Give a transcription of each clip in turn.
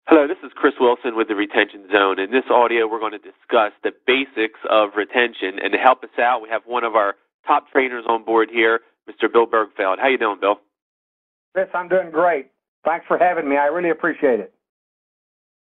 Hello, this is Chris Wilson with the Retention Zone. In this audio, we're going to discuss the basics of retention. And to help us out, we have one of our top trainers on board here, Mr. Bill Bergfeld. How you doing, Bill? Chris, I'm doing great. Thanks for having me. I really appreciate it.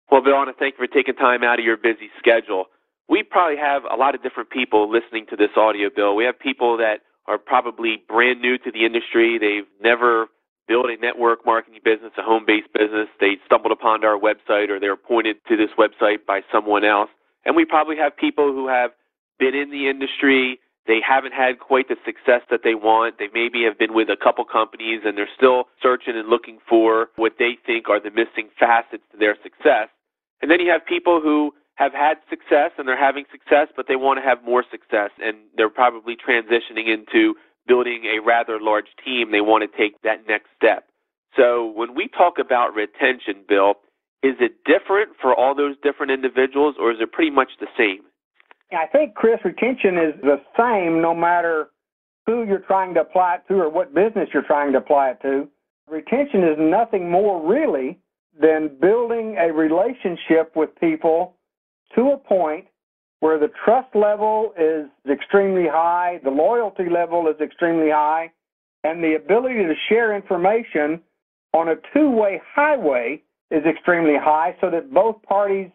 Well, Bill, I want to thank you for taking time out of your busy schedule. We probably have a lot of different people listening to this audio, Bill. We have people that are probably brand new to the industry. They've never built a network marketing business, a home-based business. They stumbled upon our website or they were pointed to this website by someone else. And we probably have people who have been in the industry. They haven't had quite the success that they want. They maybe have been with a couple companies and they're still searching and looking for what they think are the missing facets to their success. And then you have people who have had success and they're having success, but they want to have more success, and they're probably transitioning into building a rather large team. They want to take that next step. So when we talk about retention, Bill, is it different for all those different individuals, or is it pretty much the same? I think, Chris, retention is the same no matter who you're trying to apply it to or what business you're trying to apply it to. Retention is nothing more really than building a relationship with people to a point where the trust level is extremely high, the loyalty level is extremely high, and the ability to share information on a two-way highway is extremely high so that both parties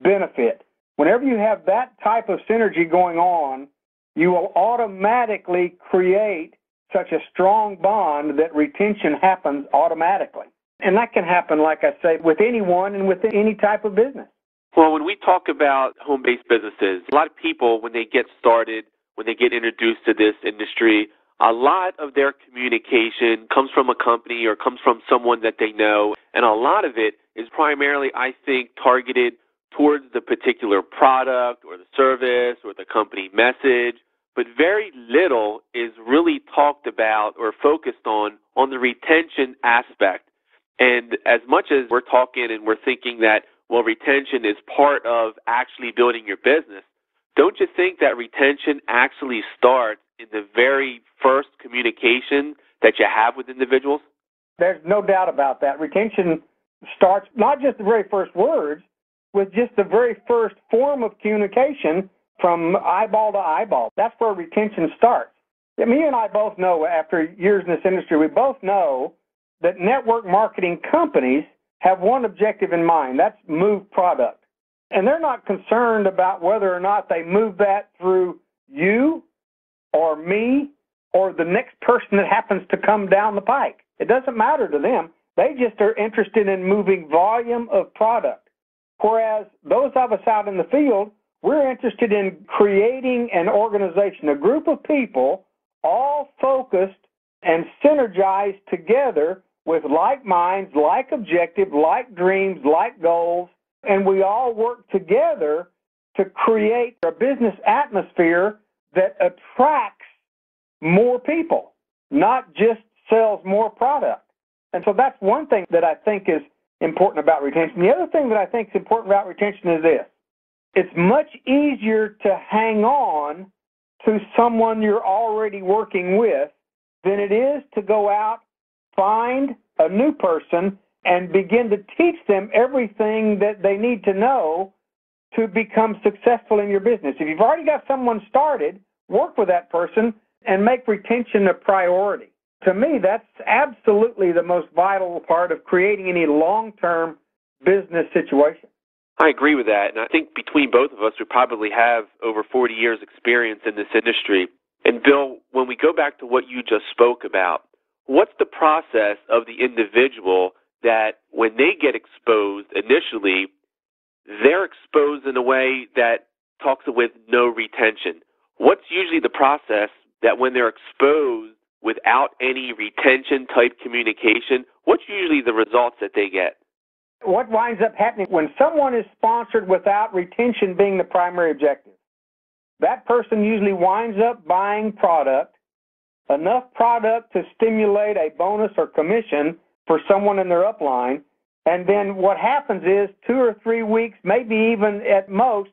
benefit. Whenever you have that type of synergy going on, you will automatically create such a strong bond that retention happens automatically. And that can happen, like I say, with anyone and with any type of business. Well, when we talk about home-based businesses, a lot of people, when they get started, when they get introduced to this industry, a lot of their communication comes from a company or comes from someone that they know, and a lot of it is primarily, I think, targeted towards the particular product or the service or the company message, but very little is really talked about or focused on the retention aspect. And as much as we're talking and we're thinking that, well, retention is part of actually building your business, don't you think that retention actually starts in the very first communication that you have with individuals? There's no doubt about that. Retention starts not just the very first words, with just the very first form of communication from eyeball to eyeball. That's where retention starts. Me and I both know, after years in this industry, we both know that network marketing companies have one objective in mind. That's move product. And they're not concerned about whether or not they move that through you or me or the next person that happens to come down the pike. It doesn't matter to them. They just are interested in moving volume of product. Whereas those of us out in the field, we're interested in creating an organization, a group of people all focused and synergized together with like minds, like objectives, like dreams, like goals, and we all work together to create a business atmosphere that attracts more people, not just sells more product. And so that's one thing that I think is important about retention. The other thing that I think is important about retention is this. It's much easier to hang on to someone you're already working with than it is to go out, find a new person, and begin to teach them everything that they need to know to become successful in your business. If you've already got someone started, work with that person and make retention a priority. To me, that's absolutely the most vital part of creating any long-term business situation. I agree with that, and I think between both of us, we probably have over 40 years experience in this industry. And Bill, when we go back to what you just spoke about, what's the process of the individual that when they get exposed initially, they're exposed in a way that talks with no retention? What's usually the process that when they're exposed without any retention type communication, what's usually the results that they get? What winds up happening when someone is sponsored without retention being the primary objective? That person usually winds up buying product, enough product to stimulate a bonus or commission for someone in their upline, and then what happens is 2 or 3 weeks, maybe even at most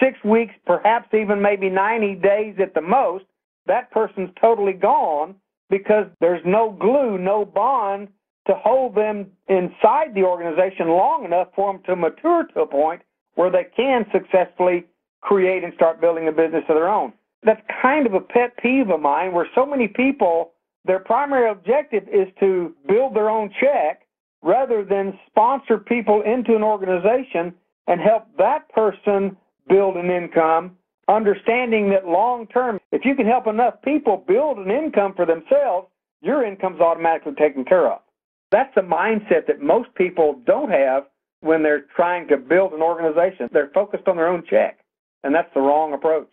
6 weeks, perhaps even maybe 90 days at the most, that person's totally gone because there's no glue, no bond to hold them inside the organization long enough for them to mature to a point where they can successfully create and start building a business of their own. That's kind of a pet peeve of mine, where so many people, their primary objective is to build their own check rather than sponsor people into an organization and help that person build an income, understanding that long term, if you can help enough people build an income for themselves, your income's automatically taken care of. That's the mindset that most people don't have when they're trying to build an organization. They're focused on their own check, and that's the wrong approach.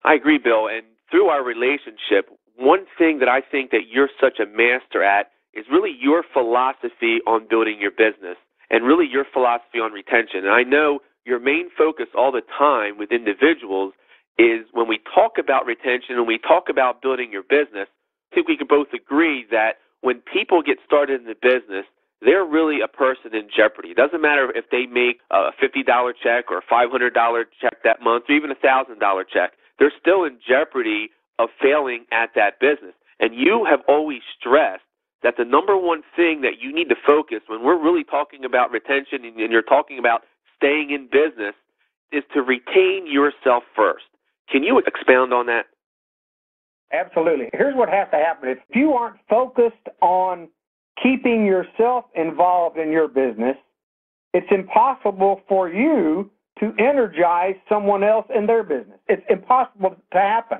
I agree, Bill. And through our relationship, one thing that I think that you're such a master at is really your philosophy on building your business and really your philosophy on retention. And I know your main focus all the time with individuals is when we talk about retention and we talk about building your business, I think we can both agree that when people get started in the business, they're really a person in jeopardy. It doesn't matter if they make a $50 check or a $500 check that month or even a $1,000 check. They're still in jeopardy of failing at that business. And you have always stressed that the number one thing that you need to focus when we're really talking about retention and you're talking about staying in business is to retain yourself first. Can you expound on that? Absolutely. Here's what has to happen. If you aren't focused on keeping yourself involved in your business, it's impossible for you to energize someone else in their business. It's impossible to happen.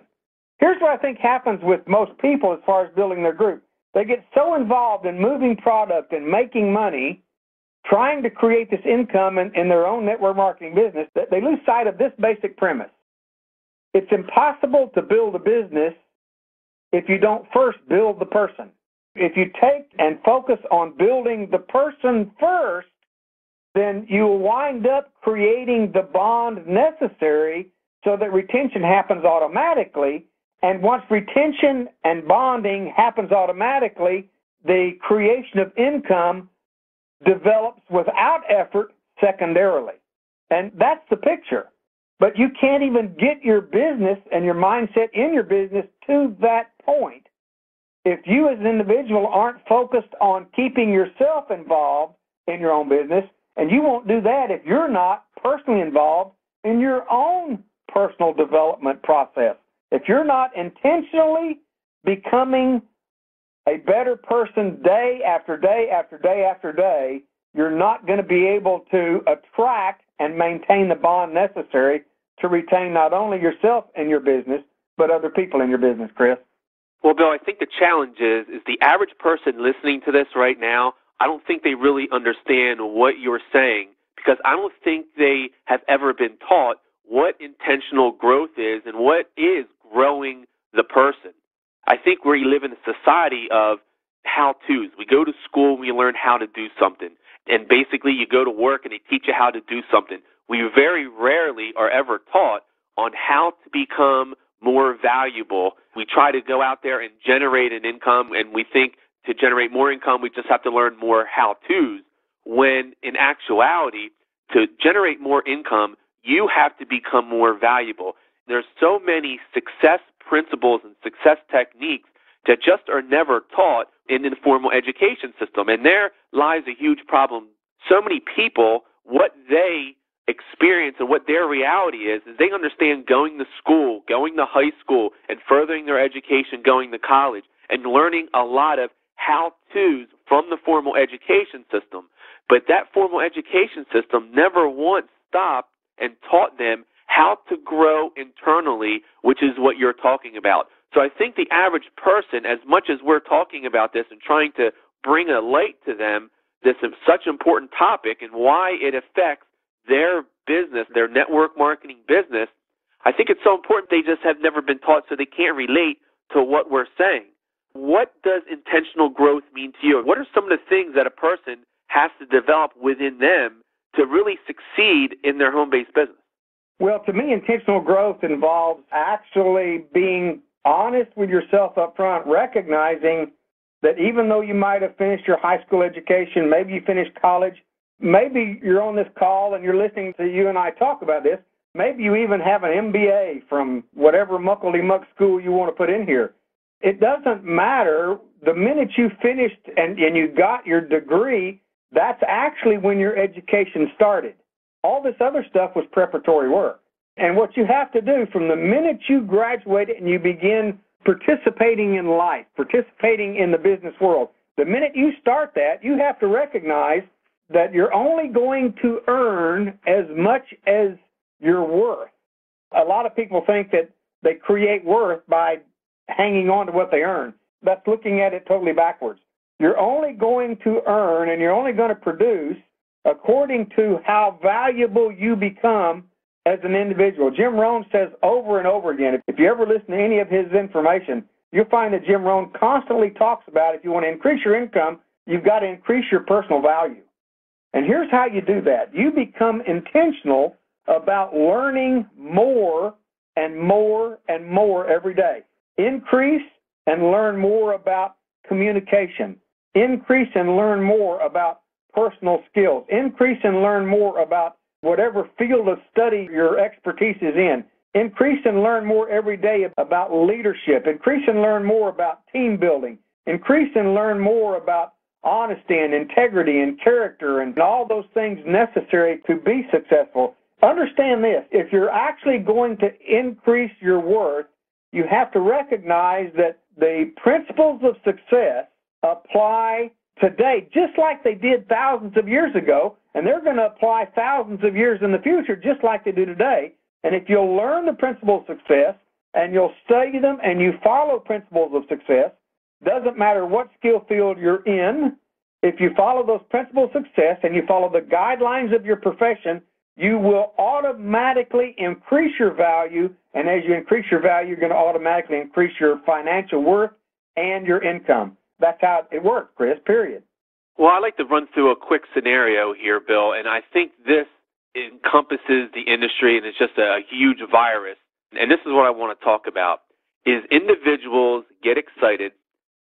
Here's what I think happens with most people as far as building their group. They get so involved in moving product and making money, trying to create this income in their own network marketing business, that they lose sight of this basic premise. It's impossible to build a business if you don't first build the person. If you take and focus on building the person first, then you will wind up creating the bond necessary so that retention happens automatically. And once retention and bonding happens automatically, the creation of income develops without effort secondarily. And that's the picture. But you can't even get your business and your mindset in your business to that point if you as an individual aren't focused on keeping yourself involved in your own business. And you won't do that if you're not personally involved in your own personal development process. If you're not intentionally becoming a better person day after day after day after day, you're not going to be able to attract and maintain the bond necessary to retain not only yourself in your business, but other people in your business, Chris. Well, Bill, I think the challenge is the average person listening to this right now, I don't think they really understand what you're saying, because I don't think they have ever been taught what intentional growth is and what is growing the person. I think we live in a society of how-tos. We go to school and we learn how to do something. And basically you go to work and they teach you how to do something. We very rarely are ever taught on how to become more valuable. We try to go out there and generate an income, and we think to generate more income we just have to learn more how-tos, when in actuality, to generate more income, you have to become more valuable. There's so many success principles and success techniques that just are never taught in the formal education system. And there lies a huge problem. So many people, what they experience and what their reality is they understand going to school, going to high school, and furthering their education, going to college, and learning a lot of how-tos from the formal education system. But that formal education system never once stopped and taught them how to grow internally, which is what you're talking about. So I think the average person, as much as we're talking about this and trying to bring a light to them, this is such an important topic and why it affects their business, their network marketing business, I think it's so important they just have never been taught, so they can't relate to what we're saying. What does intentional growth mean to you? What are some of the things that a person has to develop within them to really succeed in their home-based business? Well, to me, intentional growth involves actually being honest with yourself up front, recognizing that even though you might have finished your high school education, maybe you finished college, maybe you're on this call and you're listening to you and I talk about this, maybe you even have an MBA from whatever muckety-muck school you want to put in here. It doesn't matter the minute you finished and you got your degree, that's actually when your education started. All this other stuff was preparatory work. And what you have to do from the minute you graduate and you begin participating in life, participating in the business world, the minute you start that, you have to recognize that you're only going to earn as much as you're worth. A lot of people think that they create worth by hanging on to what they earn. That's looking at it totally backwards. You're only going to earn and you're only going to produce according to how valuable you become as an individual. Jim Rohn says over and over again, if you ever listen to any of his information, you'll find that Jim Rohn constantly talks about if you want to increase your income, you've got to increase your personal value. And here's how you do that. You become intentional about learning more and more and more every day. Increase and learn more about communication. Increase and learn more about personal skills. Increase and learn more about whatever field of study your expertise is in. Increase and learn more every day about leadership. Increase and learn more about team building. Increase and learn more about honesty and integrity and character and all those things necessary to be successful. Understand this, if you're actually going to increase your worth, you have to recognize that the principles of success apply today just like they did thousands of years ago, and they're going to apply thousands of years in the future just like they do today. And if you'll learn the principles of success and you'll study them and you follow principles of success, doesn't matter what skill field you're in, if you follow those principles of success and you follow the guidelines of your profession, you will automatically increase your value, and as you increase your value, you're going to automatically increase your financial worth and your income. That's how it works, Chris, period. Well, I'd like to run through a quick scenario here, Bill, and I think this encompasses the industry, and it's just a huge virus. And this is what I want to talk about, is individuals get excited.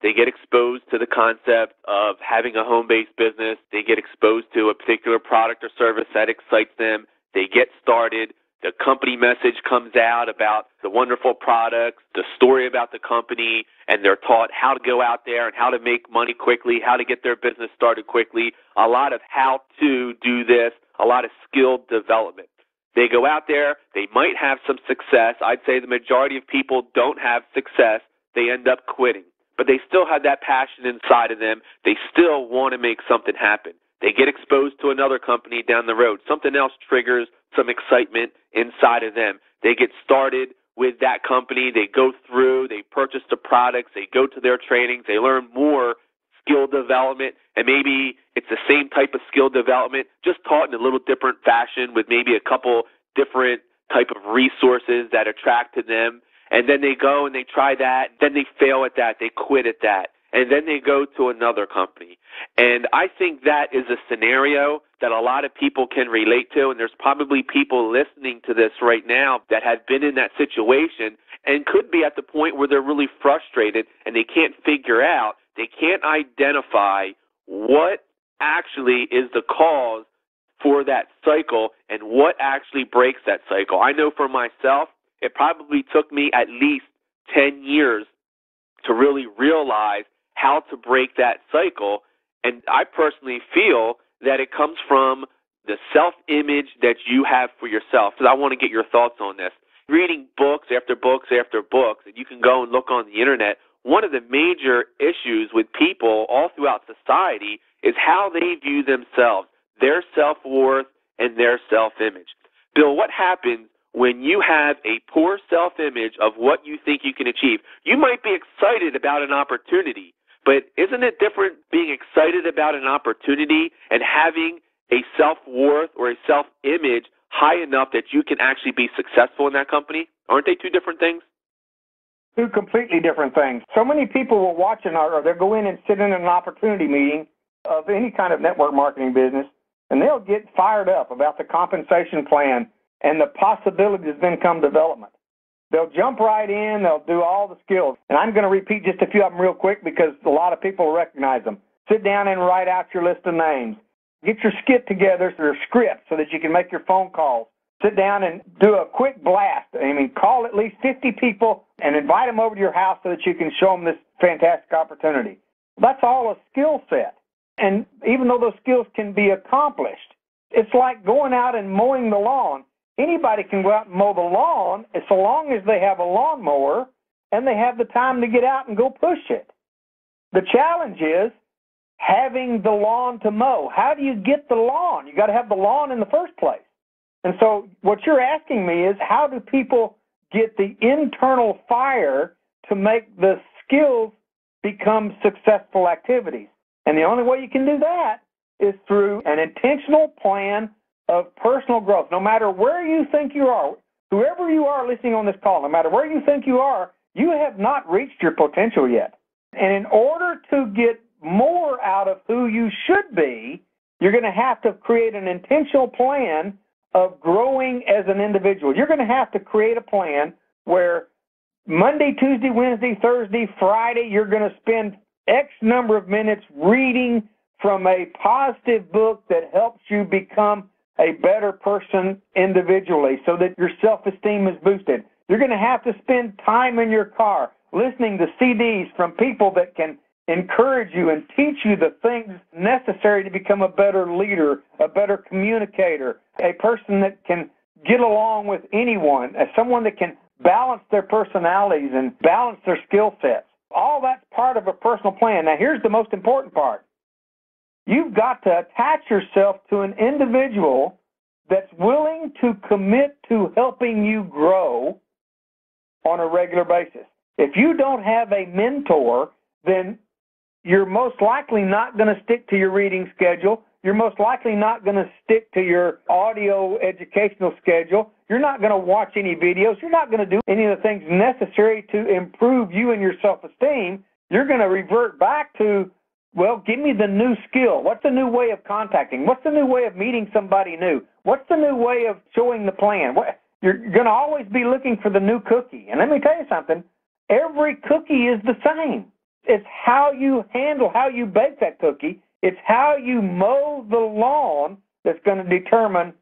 They get exposed to the concept of having a home-based business. They get exposed to a particular product or service that excites them. They get started. The company message comes out about the wonderful products, the story about the company, and they're taught how to go out there and how to make money quickly, how to get their business started quickly, a lot of how to do this, a lot of skill development. They go out there. They might have some success. I'd say the majority of people don't have success. They end up quitting. But they still have that passion inside of them. They still want to make something happen. They get exposed to another company down the road. Something else triggers some excitement inside of them. They get started with that company. They go through, they purchase the products, they go to their trainings, they learn more skill development, and maybe it's the same type of skill development, just taught in a little different fashion with maybe a couple different type of resources that attract to them. And then they go and they try that, then they fail at that, they quit at that, and then they go to another company. And I think that is a scenario that a lot of people can relate to, and there's probably people listening to this right now that have been in that situation and could be at the point where they're really frustrated and they can't figure out, they can't identify what actually is the cause for that cycle and what actually breaks that cycle. I know for myself, it probably took me at least 10 years to really realize how to break that cycle. And I personally feel that it comes from the self-image that you have for yourself. So I want to get your thoughts on this. Reading books after books after books, and you can go and look on the internet, one of the major issues with people all throughout society is how they view themselves, their self-worth and their self-image. Bill, what happens when you have a poor self-image of what you think you can achieve? You might be excited about an opportunity, but isn't it different being excited about an opportunity and having a self-worth or a self-image high enough that you can actually be successful in that company? Aren't they two different things? Two completely different things. So many people will watch or they'll go in and sit in an opportunity meeting of any kind of network marketing business, and they'll get fired up about the compensation plan and the possibilities of income development. They'll jump right in, they'll do all the skills. And I'm going to repeat just a few of them real quick because a lot of people recognize them. Sit down and write out your list of names. Get your skit together, your script, so that you can make your phone calls. Sit down and do a quick blast. Call at least 50 people and invite them over to your house so that you can show them this fantastic opportunity. That's all a skill set. And even though those skills can be accomplished, it's like going out and mowing the lawn. Anybody can go out and mow the lawn as long as they have a lawnmower and they have the time to get out and go push it. The challenge is having the lawn to mow. How do you get the lawn? You got to have the lawn in the first place. And so what you're asking me is, how do people get the internal fire to make the skills become successful activities? And the only way you can do that is through an intentional plan of personal growth. No matter where you think you are, whoever you are listening on this call, no matter where you think you are, you have not reached your potential yet. And in order to get more out of who you should be, you're going to have to create an intentional plan of growing as an individual. You're going to have to create a plan where Monday, Tuesday, Wednesday, Thursday, Friday, you're going to spend X number of minutes reading from a positive book that helps you become a better person individually so that your self-esteem is boosted. You're going to have to spend time in your car listening to CDs from people that can encourage you and teach you the things necessary to become a better leader, a better communicator, a person that can get along with anyone, as someone that can balance their personalities and balance their skill sets. All that's part of a personal plan. Now, here's the most important part. You've got to attach yourself to an individual that's willing to commit to helping you grow on a regular basis. If you don't have a mentor, then you're most likely not going to stick to your reading schedule. You're most likely not going to stick to your audio educational schedule. You're not going to watch any videos. You're not going to do any of the things necessary to improve you and your self-esteem. You're going to revert back to, well, give me the new skill. What's the new way of contacting? What's the new way of meeting somebody new? What's the new way of showing the plan? You're going to always be looking for the new cookie. And let me tell you something. Every cookie is the same. It's how you handle, how you bake that cookie. It's how you mow the lawn that's going to determine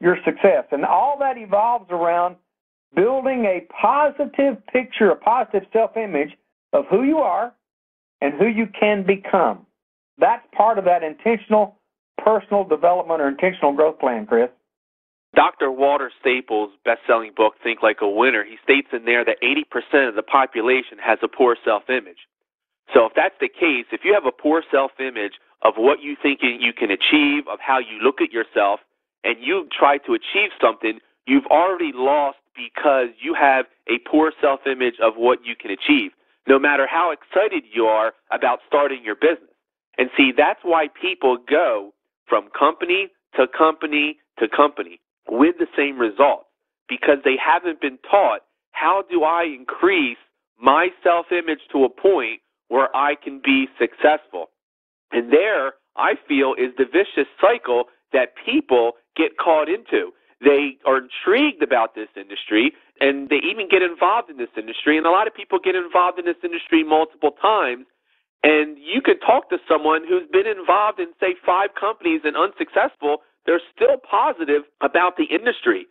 your success. And all that evolves around building a positive picture, a positive self-image of who you are and who you can become. That's part of that intentional personal development or intentional growth plan, Chris. Dr. Walter Staples' best-selling book, Think Like a Winner, he states in there that 80% of the population has a poor self-image. So if that's the case, if you have a poor self-image of what you think you can achieve, of how you look at yourself, and you try to achieve something, you've already lost because you have a poor self-image of what you can achieve, no matter how excited you are about starting your business. And see, that's why people go from company to company to company with the same results, because they haven't been taught, how do I increase my self-image to a point where I can be successful? And there, I feel, is the vicious cycle that people get caught into. They are intrigued about this industry, and they even get involved in this industry. And a lot of people get involved in this industry multiple times. And you could talk to someone who's been involved in, say, 5 companies and unsuccessful. They're still positive about the industry,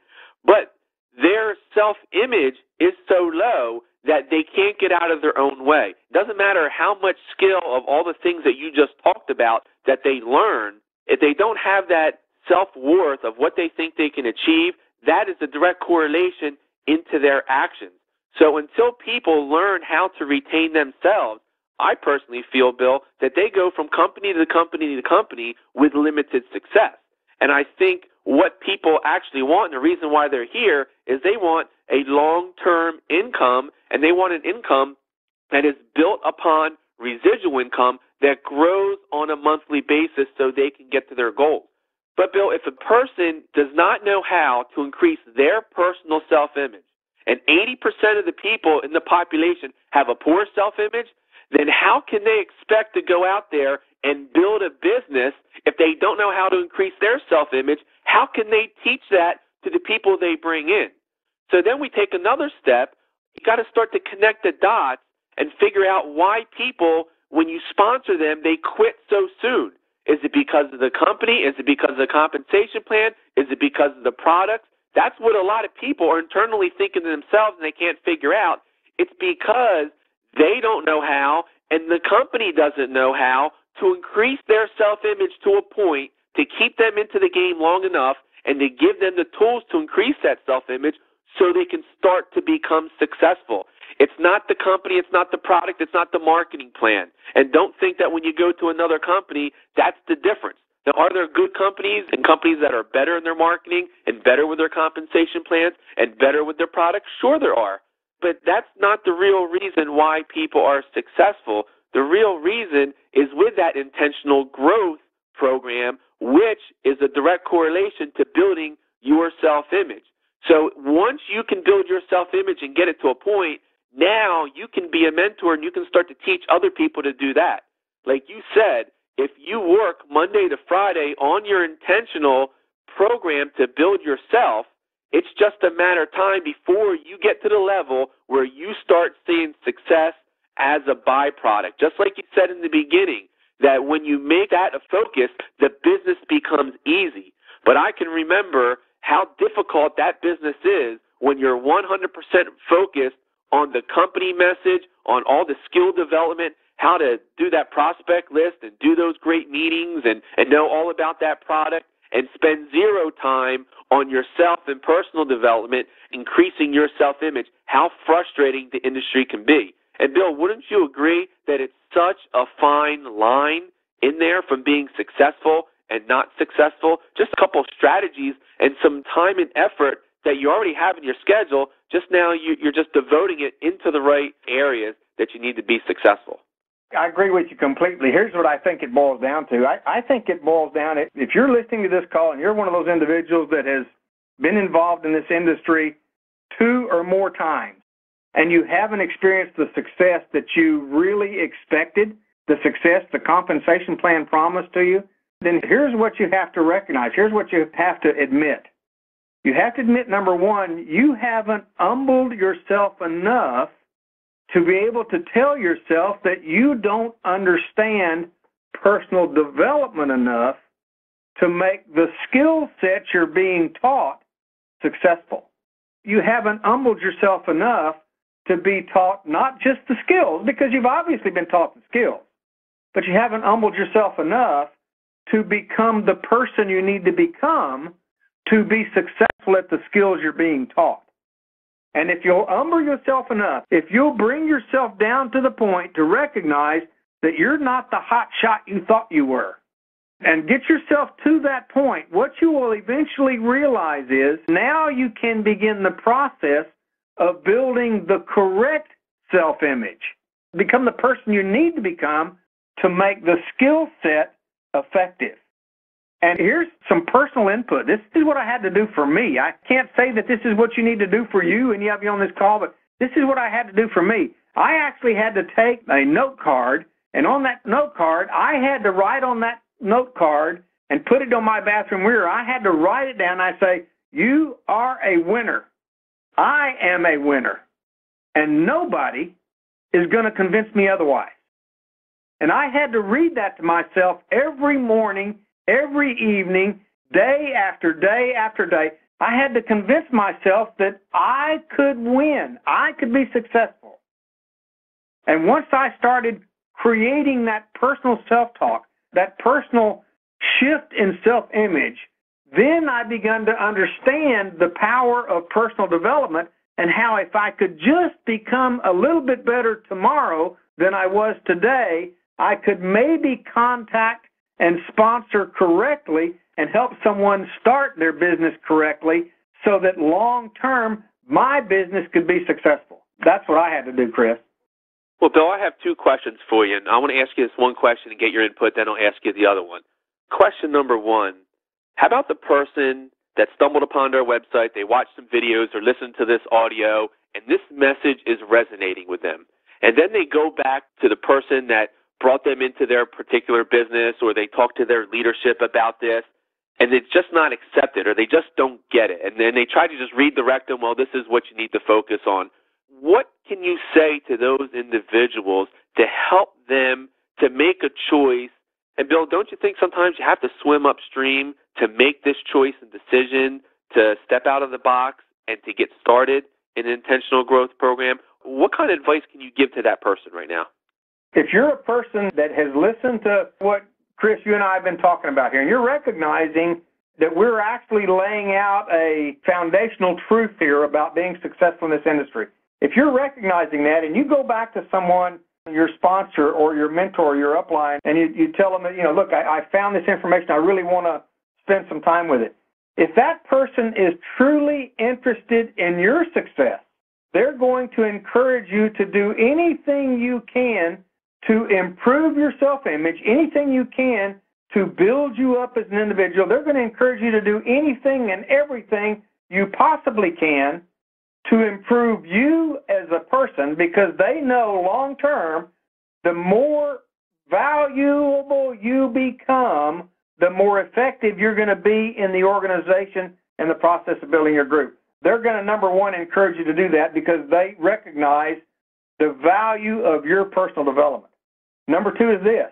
but their self-image is so low that they can't get out of their own way. Doesn't matter how much skill of all the things that you just talked about that they learn, if they don't have that self-worth of what they think they can achieve, that is a direct correlation into their actions. So until people learn how to retain themselves, I personally feel, Bill, that they go from company to company to company with limited success. And I think what people actually want, and the reason why they're here, is they want a long-term income, and they want an income that is built upon residual income that grows on a monthly basis so they can get to their goals. But, Bill, if a person does not know how to increase their personal self-image, and 80% of the people in the population have a poor self-image, then how can they expect to go out there and build a business if they don't know how to increase their self-image? How can they teach that to the people they bring in? So then we take another step. You got to start to connect the dots and figure out why people, when you sponsor them, they quit so soon. Is it because of the company? Is it because of the compensation plan? Is it because of the products? That's what a lot of people are internally thinking to themselves and they can't figure out. It's because they don't know how, and the company doesn't know how to increase their self-image to a point to keep them into the game long enough and to give them the tools to increase that self-image so they can start to become successful. It's not the company, it's not the product, it's not the marketing plan. And don't think that when you go to another company, that's the difference. Now, are there good companies and companies that are better in their marketing and better with their compensation plans and better with their products? Sure there are. But that's not the real reason why people are successful. The real reason is with that intentional growth program, which is a direct correlation to building your self-image. So once you can build your self-image and get it to a point, now you can be a mentor and you can start to teach other people to do that. Like you said, if you work Monday to Friday on your intentional program to build yourself, it's just a matter of time before you get to the level where you start seeing success as a byproduct. Just like you said in the beginning, that when you make that a focus, the business becomes easy. But I can remember how difficult that business is when you're 100% focused on the company message, on all the skill development, how to do that prospect list and do those great meetings and know all about that product, and spend zero time on yourself and personal development, increasing your self-image. How frustrating the industry can be. And Bill, wouldn't you agree that it's such a fine line in there from being successful and not successful? Just a couple of strategies and some time and effort that you already have in your schedule. Just now you're just devoting it into the right areas that you need to be successful. I agree with you completely. Here's what I think it boils down to. I think it boils down, if you're listening to this call and you're one of those individuals that has been involved in this industry 2 or more times, and you haven't experienced the success that you really expected, the success the compensation plan promised to you, then here's what you have to recognize. Here's what you have to admit. You have to admit, number one, you haven't humbled yourself enough to be able to tell yourself that you don't understand personal development enough to make the skill set you're being taught successful. You haven't humbled yourself enough to be taught not just the skills, because you've obviously been taught the skills, but you haven't humbled yourself enough to become the person you need to become to be successful at the skills you're being taught. And if you'll humble yourself enough, if you'll bring yourself down to the point to recognize that you're not the hot shot you thought you were, and get yourself to that point, what you will eventually realize is now you can begin the process of building the correct self-image. Become the person you need to become to make the skill set effective. And here's some personal input. This is what I had to do for me. I can't say that this is what you need to do for you, and you have you on this call, but this is what I had to do for me. I actually had to take a note card, and on that note card, I had to write on that note card and put it on my bathroom mirror. I had to write it down. I say, you are a winner. I am a winner. And nobody is going to convince me otherwise. And I had to read that to myself every morning, every evening, day after day after day. I had to convince myself that I could win. I could be successful. And once I started creating that personal self-talk, that personal shift in self-image, then I began to understand the power of personal development and how if I could just become a little bit better tomorrow than I was today, I could maybe contact and sponsor correctly and help someone start their business correctly so that long-term my business could be successful. That's what I had to do, Chris. Well, Bill, I have 2 questions for you, and I want to ask you this one question and get your input, then I'll ask you the other one. Question number 1, how about the person that stumbled upon our website, they watched some videos or listened to this audio, and this message is resonating with them, and then they go back to the person that brought them into their particular business, or they talk to their leadership about this, and it's just not accepted, or they just don't get it, and then they try to just redirect them, well, this is what you need to focus on. What can you say to those individuals to help them to make a choice? And Bill, don't you think sometimes you have to swim upstream to make this choice and decision to step out of the box and to get started in an intentional growth program? What kind of advice can you give to that person right now? If you're a person that has listened to what Chris, you and I have been talking about here, and you're recognizing that we're actually laying out a foundational truth here about being successful in this industry. If you're recognizing that and you go back to someone, your sponsor or your mentor, your upline, and you tell them that, look, I found this information, I really want to spend some time with it. If that person is truly interested in your success, they're going to encourage you to do anything you can to improve your self-image, anything you can to build you up as an individual. They're going to encourage you to do anything and everything you possibly can to improve you as a person, because they know long term, the more valuable you become, the more effective you're going to be in the organization and the process of building your group. They're going to, number one, encourage you to do that because they recognize the value of your personal development. Number two is this.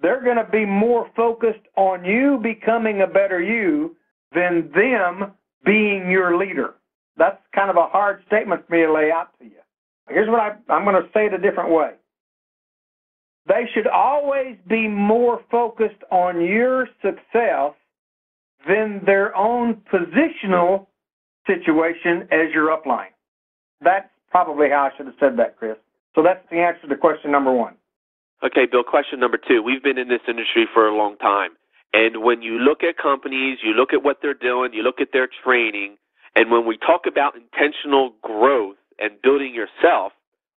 They're going to be more focused on you becoming a better you than them being your leader. That's kind of a hard statement for me to lay out to you. Here's what I'm going to say it a different way. They should always be more focused on your success than their own positional situation as your upline. That's probably how I should have said that, Chris. So that's the answer to question number one. Okay, Bill, question number two. We've been in this industry for a long time. And when you look at companies, you look at what they're doing, you look at their training, and when we talk about intentional growth and building yourself,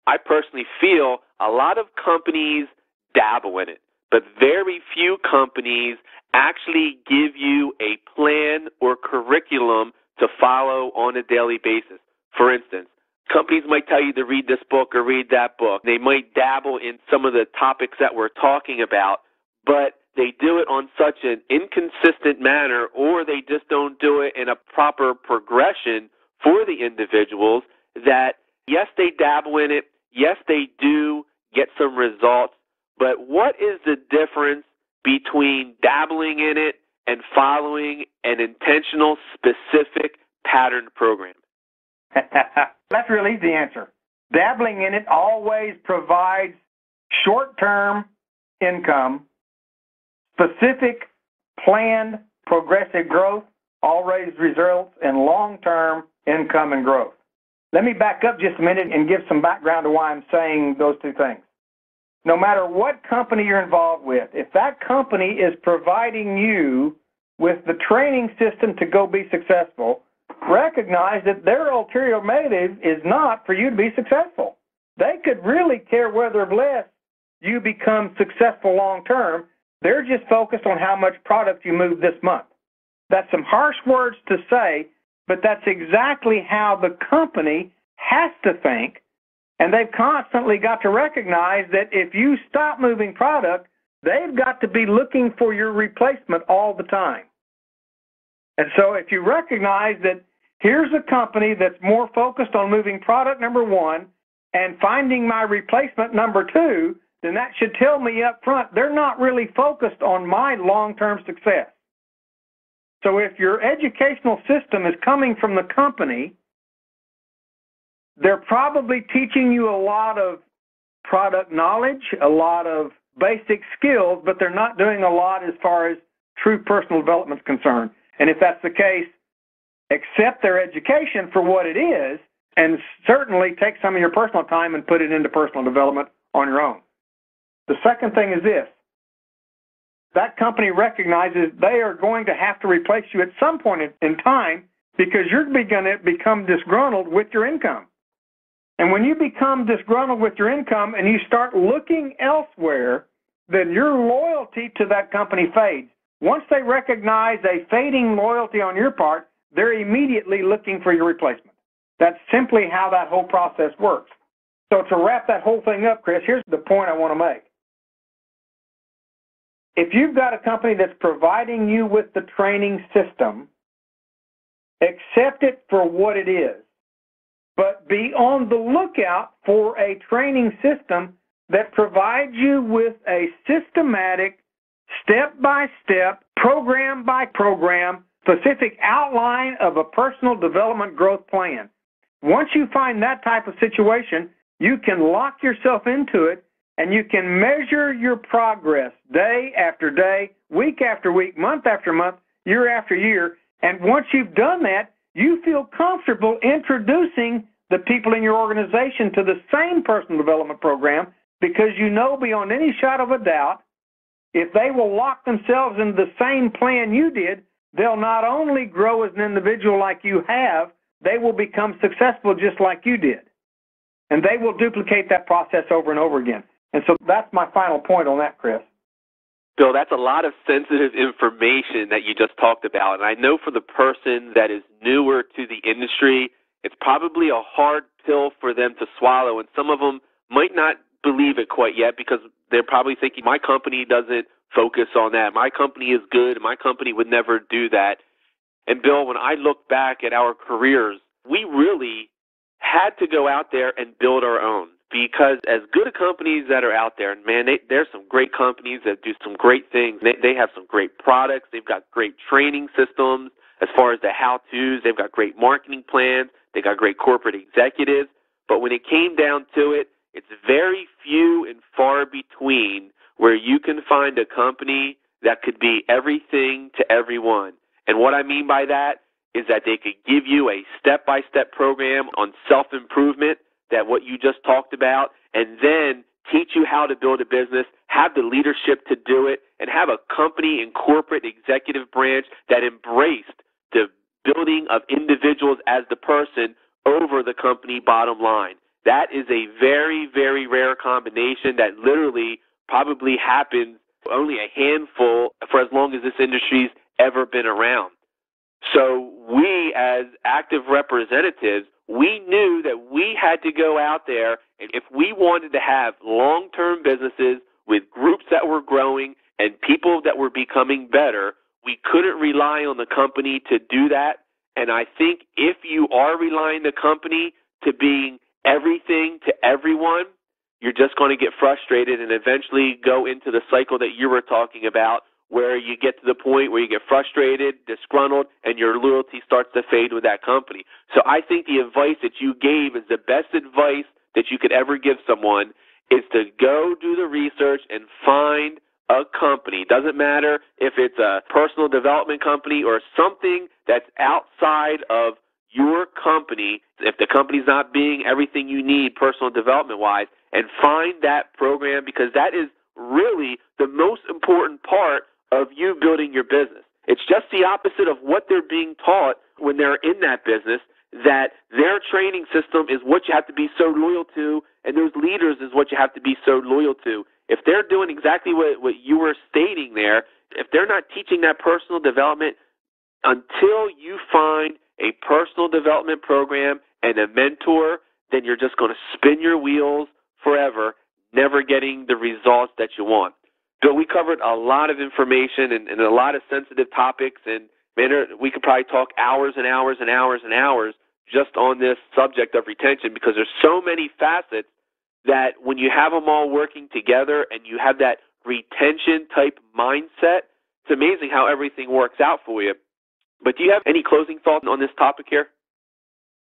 I personally feel a lot of companies dabble in it, but very few companies actually give you a plan or curriculum to follow on a daily basis. For instance, companies might tell you to read this book or read that book. They might dabble in some of the topics that we're talking about, but they do it on such an inconsistent manner, or they just don't do it in a proper progression for the individuals that, yes, they dabble in it, yes, they do get some results, but what is the difference between dabbling in it and following an intentional, specific, patterned program? That's really easy answer. Dabbling in it always provides short-term income. Specific, planned, progressive growth always results in long-term income and growth. Let me back up just a minute and give some background to why I'm saying those two things. No matter what company you're involved with, if that company is providing you with the training system to go be successful, recognize that their ulterior motive is not for you to be successful. They could really care whether or less you become successful long-term. They're just focused on how much product you move this month. That's some harsh words to say, but that's exactly how the company has to think, and they've constantly got to recognize that if you stop moving product, they've got to be looking for your replacement all the time. And so if you recognize that here's a company that's more focused on moving product, number one, and finding my replacement, number two, then that should tell me up front they're not really focused on my long-term success. So if your educational system is coming from the company, they're probably teaching you a lot of product knowledge, a lot of basic skills, but they're not doing a lot as far as true personal development is concerned. And if that's the case, accept their education for what it is, and certainly take some of your personal time and put it into personal development on your own. The second thing is this. That company recognizes they are going to have to replace you at some point in time because you're going to become disgruntled with your income. And when you become disgruntled with your income and you start looking elsewhere, then your loyalty to that company fades. Once they recognize a fading loyalty on your part, they're immediately looking for your replacement. That's simply how that whole process works. So to wrap that whole thing up, Chris, here's the point I want to make. If you've got a company that's providing you with the training system, accept it for what it is, but be on the lookout for a training system that provides you with a systematic, step-by-step, program-by-program, specific outline of a personal development growth plan. Once you find that type of situation, you can lock yourself into it and you can measure your progress day after day, week after week, month after month, year after year. And once you've done that, you feel comfortable introducing the people in your organization to the same personal development program, because you know beyond any shadow of a doubt, if they will lock themselves into the same plan you did, they'll not only grow as an individual like you have, they will become successful just like you did. And they will duplicate that process over and over again. And so that's my final point on that, Chris. Bill, that's a lot of sensitive information that you just talked about. And I know for the person that is newer to the industry, it's probably a hard pill for them to swallow. And some of them might not believe it quite yet, because they're probably thinking, my company doesn't focus on that. My company is good. My company would never do that. And Bill, when I look back at our careers, we really had to go out there and build our own, because as good companies that are out there, and man, there's some great companies that do some great things. They have some great products. They've got great training systems as far as the how-tos. They've got great marketing plans. They got great corporate executives. But when it came down to it, it's very few and far between where you can find a company that could be everything to everyone. And what I mean by that is that they could give you a step-by-step program on self-improvement, that what you just talked about, and then teach you how to build a business, have the leadership to do it, and have a company and corporate executive branch that embraced the building of individuals as the person over the company bottom line. That is a very, very rare combination that literally probably happens only a handful for as long as this industry's ever been around. So we, as active representatives, we knew that we had to go out there, and if we wanted to have long-term businesses with groups that were growing and people that were becoming better, we couldn't rely on the company to do that. And I think if you are relying the company to being everything to everyone, you're just going to get frustrated and eventually go into the cycle that you were talking about, where you get to the point where you get frustrated, disgruntled, and your loyalty starts to fade with that company. So I think the advice that you gave is the best advice that you could ever give someone, is to go do the research and find a company. Doesn't matter if it's a personal development company or something that's outside of your company, if the company's not being everything you need personal development-wise, and find that program, because that is really the most important part of you building your business. It's just the opposite of what they're being taught when they're in that business, that their training system is what you have to be so loyal to, and those leaders is what you have to be so loyal to. If they're doing exactly what you were stating there, if they're not teaching that personal development, until you find a personal development program and a mentor, then you're just going to spin your wheels forever, never getting the results that you want. Bill, we covered a lot of information and a lot of sensitive topics, and man, we could probably talk hours and hours and hours and hours just on this subject of retention, because there's so many facets that when you have them all working together and you have that retention type mindset, it's amazing how everything works out for you. But do you have any closing thoughts on this topic here?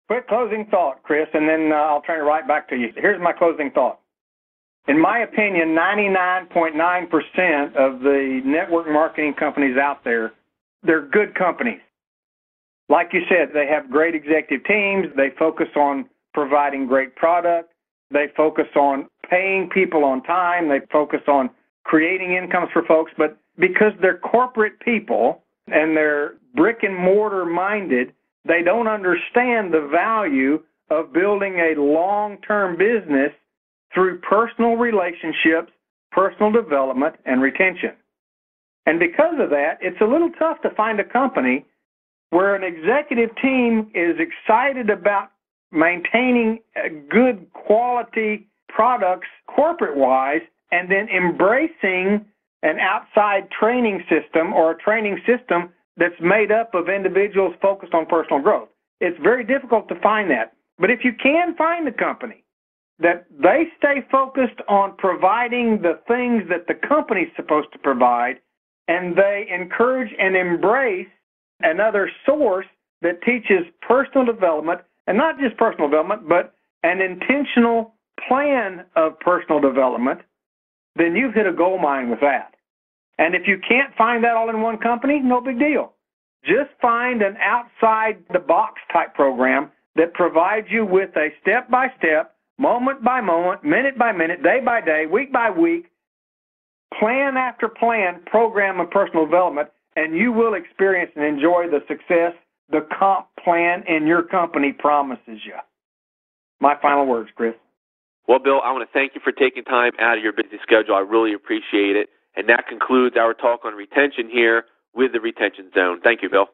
Quick closing thought, Chris, and then I'll turn it right back to you. Here's my closing thought. In my opinion, 99.9% of the network marketing companies out there, they're good companies. Like you said, they have great executive teams. They focus on providing great product. They focus on paying people on time. They focus on creating incomes for folks. But because they're corporate people and they're brick and mortar minded, they don't understand the value of building a long-term business through personal relationships, personal development, and retention. And because of that, it's a little tough to find a company where an executive team is excited about maintaining good quality products corporate-wise and then embracing an outside training system or a training system that's made up of individuals focused on personal growth. It's very difficult to find that. But if you can find a company that they stay focused on providing the things that the company's supposed to provide, and they encourage and embrace another source that teaches personal development, and not just personal development, but an intentional plan of personal development, then you've hit a gold mine with that. And if you can't find that all in one company, no big deal. Just find an outside-the-box type program that provides you with a step-by-step, moment-by-moment, minute-by-minute, day-by-day, week-by-week, plan after plan program of personal development, and you will experience and enjoy the success the comp plan in your company promises you. My final words, Chris. Well, Bill, I want to thank you for taking time out of your busy schedule. I really appreciate it. And that concludes our talk on retention here with the Retention Zone. Thank you, Bill.